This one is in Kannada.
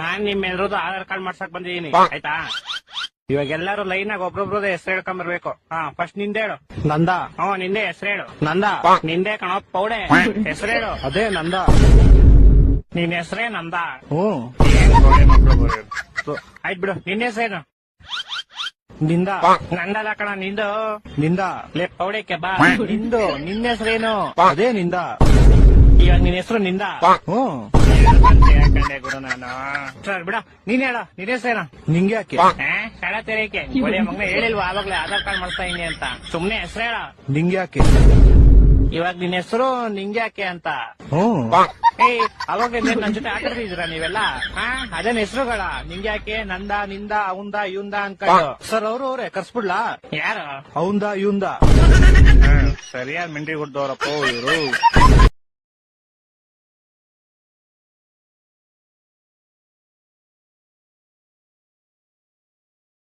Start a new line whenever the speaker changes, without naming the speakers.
ನಾನ್ ನಿಮ್ಮೆಲ್ರದ್ದು ಆಧಾರ್ ಕಾರ್ಡ್ ಮಾಡ್ಸಕ್ ಬಂದಿದೀನಿ ಆಯ್ತಾ. ಇವಾಗ ಎಲ್ಲಾರು ಲೈನ್ ಆಗಿ ಒಬ್ರೊಬ್ರದ ಹೆಸರು ಹೇಳ್ಕೊಂಡ್ ಬರ್ಬೇಕು. ಫಸ್ಟ್ ನಿಂದೆ ಹೇಳು.
ನಂದ.
ನಿಂದೆ ಹೆಸರು ಹೇಳು.
ನಂದ.
ನಿಂದೆ ಕಣೋ ಪೌಡೆ ಹೆಸರು ಹೇಳು.
ಅದೇ ನಂದ.
ನಿನ್ ಹೆಸರೇ ನಂದ. ಆಯ್ತು ಬಿಡು. ನಿನ್ನ ಹೆಸರೇನು?
ನಿಂದ.
ನಂದಲ್ಲ ಕಣ ನಿಂದು.
ನಿಂದ.
ಲೇ ಪೌಡೆಕ್ಕೆ ಬಾ.
ನಿಂದು. ನಿನ್ನ ಹೆಸರೇನು? ಅದೇ ನಿಂದ.
ಇವಾಗ ನಿನ್ ಹೆಸರು ನಿಂದ. ಯಾಕಂಡೆ ಗುರು ನಾನು. ಸರ್ ಬಿಡ. ನೀನ್ ಹೇಳ. ನಿನ್ ಹೆಸರೇನು?
ನಿಂಗೆ ಯಾಕೆ?
ಕಳ ತೆರೆಯಕ್ಕೆ ಒಳ್ಳೆ ಮಗನ ಹೇಳಿಲ್ವಾ ಆವಾಗ್ಲೇ ಆಧಾರ್ ಕಾರ್ಡ್ ಮಾಡ್ತಾ ಇದೀನಿ ಅಂತ. ಸುಮ್ನೆ ಹೆಸರು ಹೇಳ.
ನಿಂಗೆ ಯಾಕೆ?
ಇವಾಗ ನಿನ್ ಹೆಸರು ನಿಂಗೆ ಯಾಕೆ ಅಂತ. ಅವಾಗ ನನ್ ಜೊತೆ ಆಟಾಡ್ತಿದ್ದೀರಾ ನೀವೆಲ್ಲ? ಅದೇನ್ ಹೆಸರುಗಳ ನಿಂಗೆ ಯಾಕೆ, ನಂದ, ನಿಂದ, ಅವಂದ, ಇವಂದ ಅನ್ಕೊಂಡು.
ಸರ್ ಅವ್ರವ್ರೆ ಕರ್ಸ್ಬಿಡ್ಲಾ?
ಯಾರು?
ಅವಂದ ಇವಂದ.
ಸರಿಯಾದ ಮಿಂಟ್ರಿ ಕೊಡ್ದವ್ರಪ್ಪ ಇವರು.